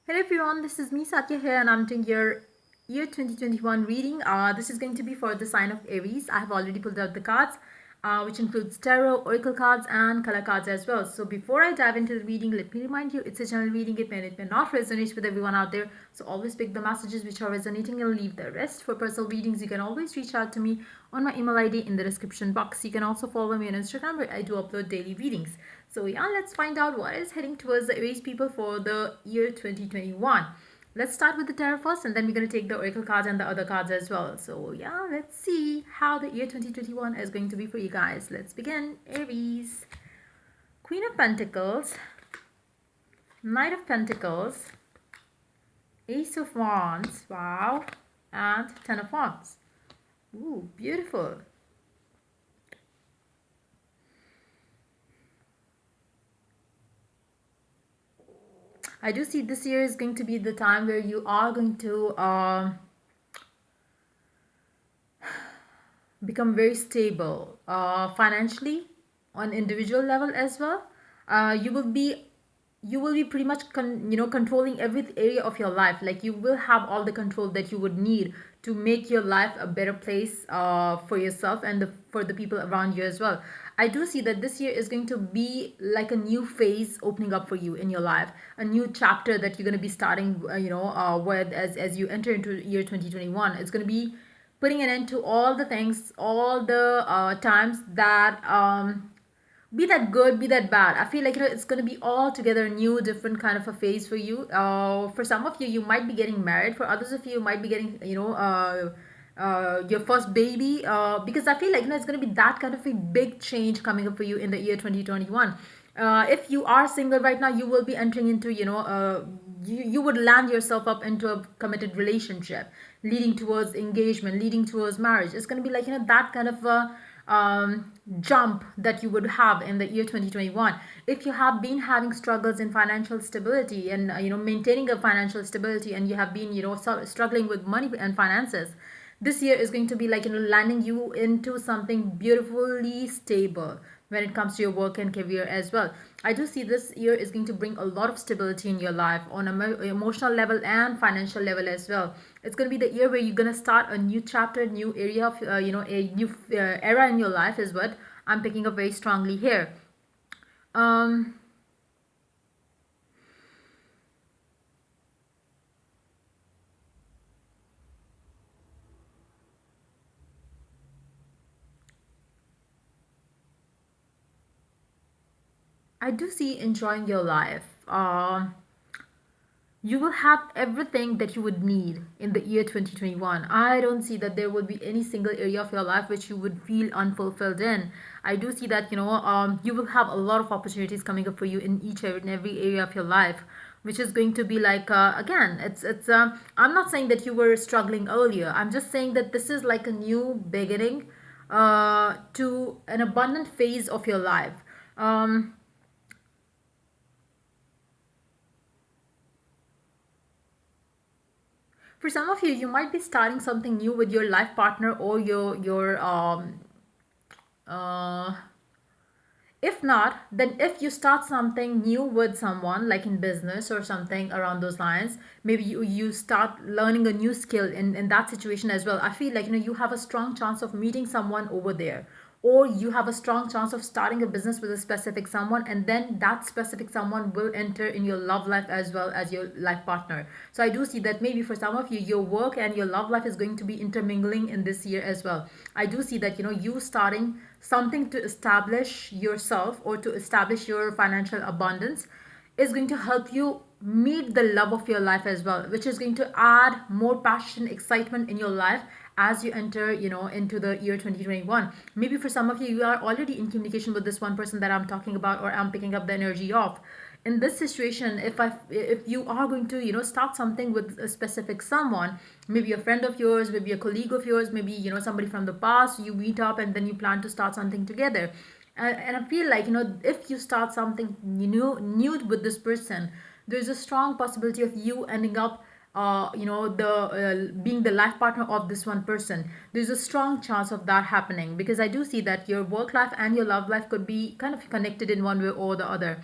Hello everyone, this is me Satya here and I'm doing your year 2021 reading. This is going to be for the sign of Aries. I have already pulled out the cards, which includes tarot, oracle cards, and color cards as well. So before I dive into the reading, let me remind you it's a general reading. It may not resonate with everyone out there. So always pick the messages which are resonating and leave the rest. For personal readings, you can always reach out to me on my email ID in the description box. You can also follow me on Instagram where I do upload daily readings. So yeah, let's find out what is heading towards the Aries people for the year 2021. Let's start with the tarot first and then we're going to take the oracle cards and the other cards as well. So yeah, let's see how the year 2021 is going to be for you guys. Let's begin. Aries. Queen of Pentacles, Knight of Pentacles, Ace of Wands, wow, and Ten of Wands. Ooh, beautiful. I do see this year is going to be the time where you are going to become very stable financially on individual level as well. You will be pretty much controlling every area of your life. Like you will have all the control that you would need to make your life a better place for yourself and for the people around you as well. I do see that this year is going to be like a new phase opening up for you in your life, a new chapter that you're going to be starting with as you enter into year 2021. It's going to be putting an end to all the things, all the times that be that good, be that bad. I feel like it's going to be all together new, different kind of a phase for you. For some of you, you might be getting married. For others of you, might be getting your first baby. Because I feel like it's going to be that kind of a big change coming up for you in the year 2021. If you are single right now, you will be entering into you would land yourself up into a committed relationship leading towards engagement, leading towards marriage. It's going to be like that kind of a jump that you would have in the year 2021. If you have been having struggles in financial stability and maintaining a financial stability, and you have been struggling with money and finances, this year is going to be like landing you into something beautifully stable when it comes to your work and career as well. I do see this year is going to bring a lot of stability in your life on an emotional level and financial level as well. It's going to be the year where you're going to start a new chapter, new area of a new era in your life is what I'm picking up very strongly here. um I do see enjoying your life. You will have everything that you would need in the year 2021. I don't see that there will be any single area of your life which you would feel unfulfilled in. I do see that you will have a lot of opportunities coming up for you in each and every area of your life, which is going to be like again, it's I'm not saying that you were struggling earlier. I'm just saying that this is like a new beginning to an abundant phase of your life. um for some of you, you might be starting something new with your life partner or your uh if not, then if you start something new with someone, like in business or something around those lines, maybe you start learning a new skill in that situation as well. I feel like you have a strong chance of meeting someone over there, or you have a strong chance of starting a business with a specific someone, and then that specific someone will enter in your love life as well as your life partner. So I do see that maybe for some of you, your work and your love life is going to be intermingling in this year as well. I do see that you starting something to establish yourself or to establish your financial abundance is going to help you meet the love of your life as well, which is going to add more passion, excitement in your life as you enter into the year 2021. Maybe for some of you, you are already in communication with this one person that I'm talking about, or I'm picking up the energy of. In this situation, if you are going to start something with a specific someone, maybe a friend of yours, maybe a colleague of yours, maybe somebody from the past, you meet up and then you plan to start something together. And I feel like if you start something new with this person, there's a strong possibility of you ending up the being the life partner of this one person. There's a strong chance of that happening, because I do see that your work life and your love life could be kind of connected in one way or the other.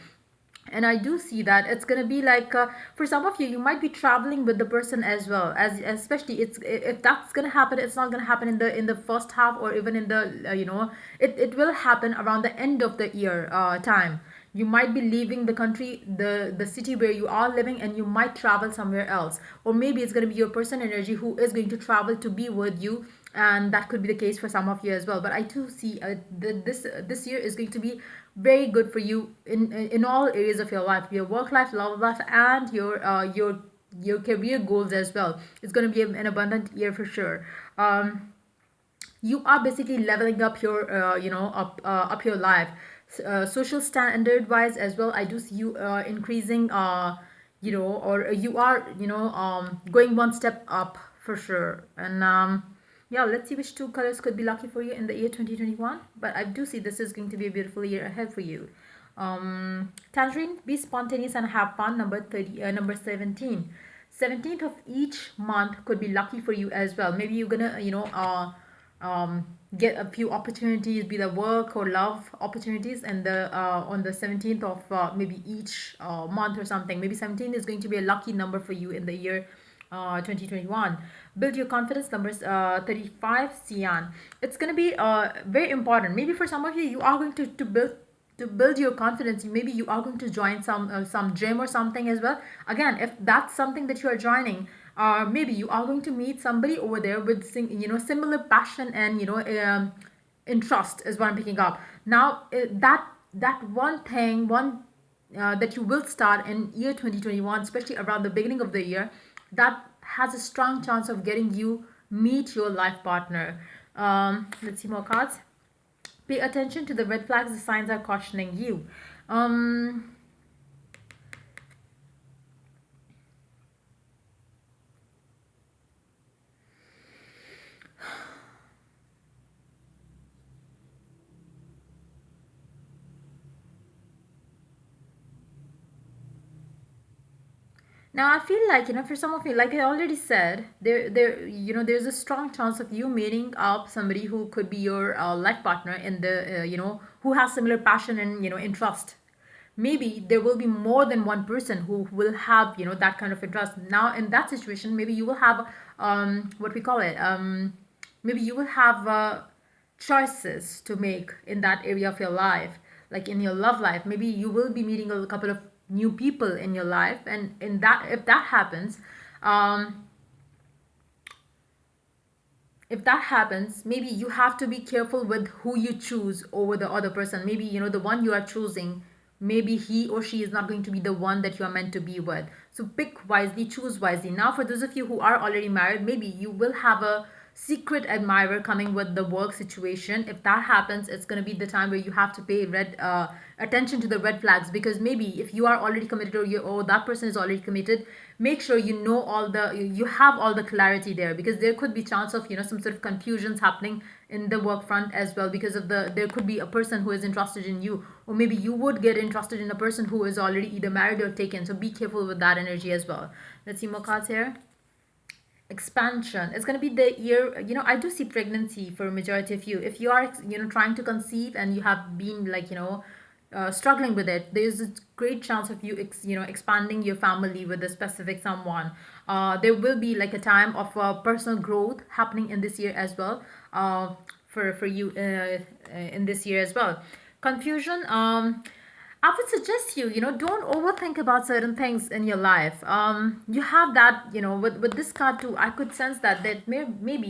And I do see that it's going to be like, for some of you, you might be traveling with the person as well, as especially it's, if that's going to happen, it's not going to happen in the first half, or even in the it will happen around the end of the year time. You might be leaving the country, the city where you are living, and you might travel somewhere else. Or maybe it's going to be your person energy who is going to travel to be with you, and that could be the case for some of you as well. But I do see this year is going to be very good for you in all areas of your life, your work life, love life, and your career goals as well. It's going to be an abundant year for sure. You are basically leveling up your up your life, social standard wise as well. I do see you increasing, or you are, going one step up for sure. And yeah, let's see which two colors could be lucky for you in the year 2021. But I do see this is going to be a beautiful year ahead for you. Tangerine, be spontaneous and have fun. Number 30, number 17. 17th of each month could be lucky for you as well. Maybe you're gonna, get a few opportunities, be the work or love opportunities, and the on the 17th of maybe each month or something. Maybe 17 is going to be a lucky number for you in the year 2021. Build your confidence. Numbers 35, Sian. It's going to be very important. Maybe for some of you, you are going to build your confidence. Maybe you are going to join some gym or something as well. Again, if that's something that you are joining, maybe you are going to meet somebody over there with similar passion and interest is what I'm picking up now. That one thing, one that you will start in year 2021, especially around the beginning of the year, that has a strong chance of getting you meet your life partner. Let's see more cards. Pay attention to the red flags. The signs are cautioning you. Um, Now I feel like, for some of you, like I already said, there's a strong chance of you meeting up somebody who could be your life partner in the who has similar passion and interest. Maybe there will be more than one person who will have that kind of interest. Now in that situation, maybe you will have what we call it, maybe you will have choices to make in that area of your life, like in your love life. Maybe you will be meeting a couple of new people in your life, and in that, if that happens, um, maybe you have to be careful with who you choose over the other person. Maybe the one you are choosing, maybe he or she is not going to be the one that you are meant to be with. So pick wisely, choose wisely. Now for those of you who are already married, maybe you will have a secret admirer coming with the work situation. If that happens, it's going to be the time where you have to pay red attention to the red flags, because maybe if you are already committed, or that person is already committed, make sure you have all the clarity there, because there could be chance of some sort of confusions happening in the work front as well, because of there could be a person who is interested in you, or maybe you would get interested in a person who is already either married or taken. So be careful with that energy as well. Let's see more cards here. Expansion. It's going to be the year, I do see pregnancy for a majority of you. If you are trying to conceive and you have been like struggling with it, there's a great chance of you expanding your family with a specific someone. There will be like a time of personal growth happening in this year as well, for you in this year as well. Confusion. I would suggest don't overthink about certain things in your life. You have that, with this card too. I could sense maybe,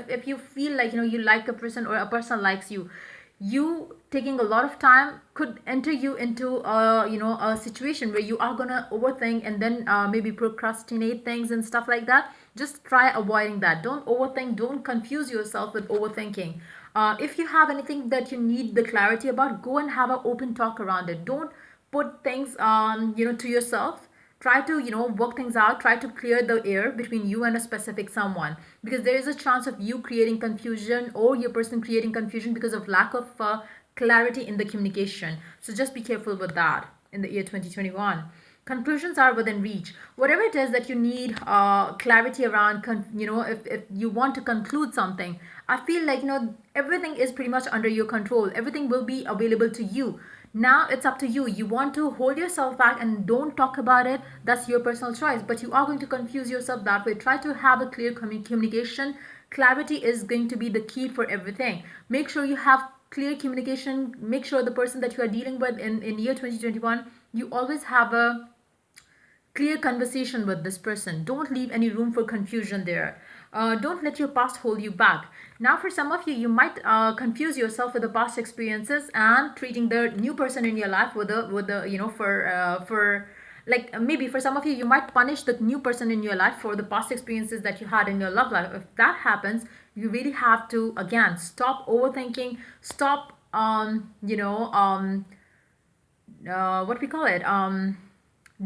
if you feel like, you like a person or a person likes you, you taking a lot of time could enter you into a situation where you are gonna overthink, and then maybe procrastinate things and stuff like that. Just try avoiding that. Don't overthink. Don't confuse yourself with overthinking. If you have anything that you need the clarity about, go and have an open talk around it. Don't put things to yourself. Try to work things out. Try to clear the air between you and a specific someone, because there is a chance of you creating confusion, or your person creating confusion, because of lack of clarity in the communication. So just be careful with that in the year 2021. Conclusions are within reach. Whatever it is that you need clarity around, if you want to conclude something, I feel like everything is pretty much under your control. Everything will be available to you. Now it's up to you. You want to hold yourself back and don't talk about it. That's your personal choice. But you are going to confuse yourself that way. Try to have a clear communication. Clarity is going to be the key for everything. Make sure you have clear communication. Make sure the person that you are dealing with in year 2021, you always have a clear conversation with this person. Don't leave any room for confusion there. Don't let your past hold you back. Now, for some of you, you might confuse yourself with the past experiences and treating the new person in your life with the for like maybe for some of you, you might punish the new person in your life for the past experiences that you had in your love life. If that happens, you really have to again stop overthinking. Stop what we call it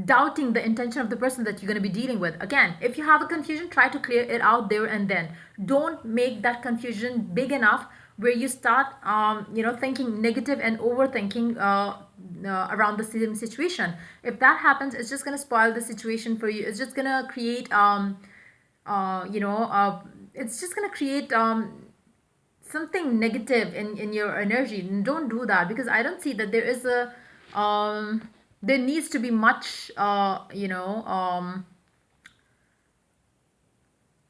doubting the intention of the person that you're going to be dealing with. Again, if you have a confusion, try to clear it out there and then. Don't make that confusion big enough where you start thinking negative and overthinking around the same situation. If that happens, it's just going to spoil the situation for you. It's just going to create it's just going to create something negative in your energy. Don't do that, because I don't see that there is a there needs to be much I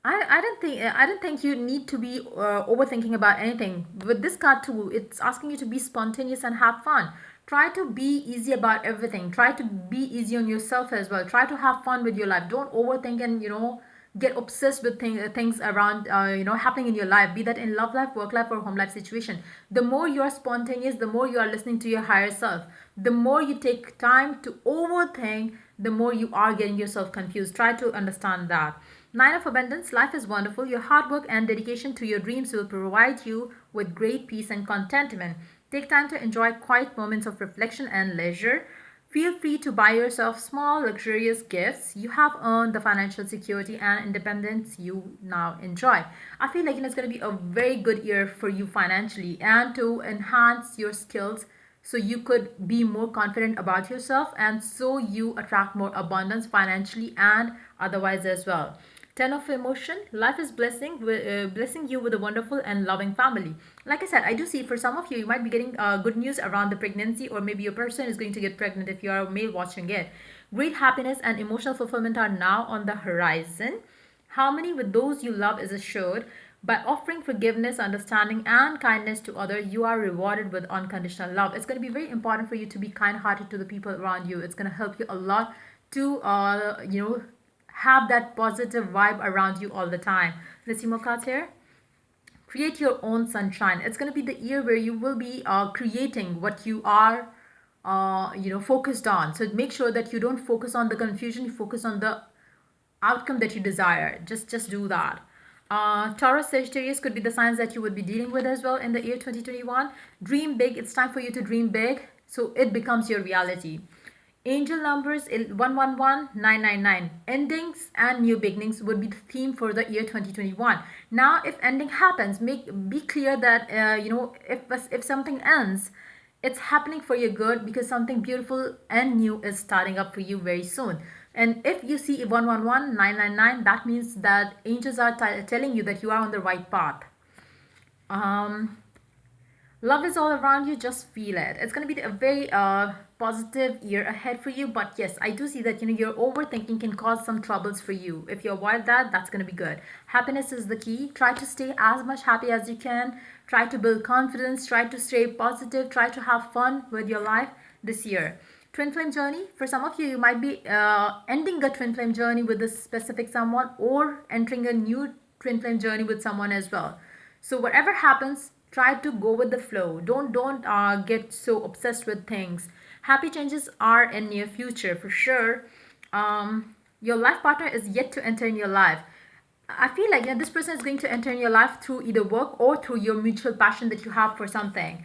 don't think you need to be overthinking about anything. With this card too, it's asking you to be spontaneous and have fun. Try to be easy about everything. Try to be easy on yourself as well. Try to have fun with your life. Don't overthink and get obsessed with things around happening in your life, be that in love life, work life, or home life situation. The more you are spontaneous, the more you are listening to your higher self. The more you take time to overthink, the more you are getting yourself confused. Try to understand that. Nine of Abundance, life is wonderful. Your hard work and dedication to your dreams will provide you with great peace and contentment. Take time to enjoy quiet moments of reflection and leisure. Feel free to buy yourself small, luxurious gifts. You have earned the financial security and independence you now enjoy. I feel like it's going to be a very good year for you financially, and to enhance your skills so you could be more confident about yourself, and so you attract more abundance financially and otherwise as well. 10 of emotion, life is blessing you with a wonderful and loving family. Like I said, I do see for some of you, you might be getting good news around the pregnancy, or maybe your person is going to get pregnant if you are a male watching it. Great happiness and emotional fulfillment are now on the horizon. Harmony with those you love is assured. By offering forgiveness, understanding, and kindness to others, you are rewarded with unconditional love. It's going to be very important for you to be kind hearted to the people around you. It's going to help you a lot to, have that positive vibe around you all the time. Let's see more cards here. Create your own sunshine. It's going to be the year where you will be creating what you are focused on. So make sure that you don't focus on the confusion, you focus on the outcome that you desire. Just do that. Taurus, Sagittarius could be the signs that you would be dealing with as well in the year 2021. Dream big. It's time for you to dream big so it becomes your reality. Angel numbers 111, 999. Endings and new beginnings would be the theme for the year 2021. Now, if ending happens, be clear that if something ends, it's happening for your good, because something beautiful and new is starting up for you very soon. And if you see 111, 999, that means that angels are telling you that you are on the right path. Um, Love is all around you, just feel it. It's going to be a very positive year ahead for you. But yes, I do see that your overthinking can cause some troubles for you. If you avoid that, that's going to be good. Happiness is the key. Try to stay as much happy as you can. Try to build confidence. Try to stay positive. Try to have fun with your life this year. Twin flame journey, for some of you, you might be ending a twin flame journey with a specific someone, or entering a new twin flame journey with someone as well. So whatever happens, try to go with the flow. Don't get so obsessed with things. Happy changes are in near future for sure. Your life partner is yet to enter in your life. I feel like this person is going to enter in your life through either work or through your mutual passion that you have for something.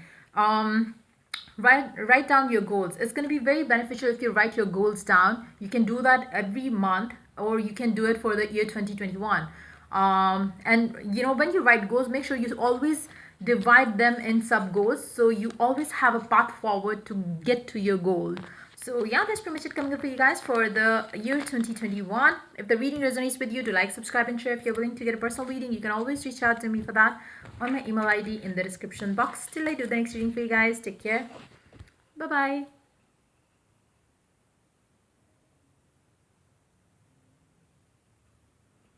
Write down your goals. It's going to be very beneficial if you write your goals down. You can do that every month, or you can do it for the year 2021. And when you write goals, make sure you always divide them in sub goals, so you always have a path forward to get to your goal. So yeah, that's pretty much it coming up for you guys for the year 2021. If the reading resonates with you, do like, subscribe, and share. If you're willing to get a personal reading, you can always reach out to me for that on my email ID in the description box. Till I do the next reading for you guys, take care. Bye bye.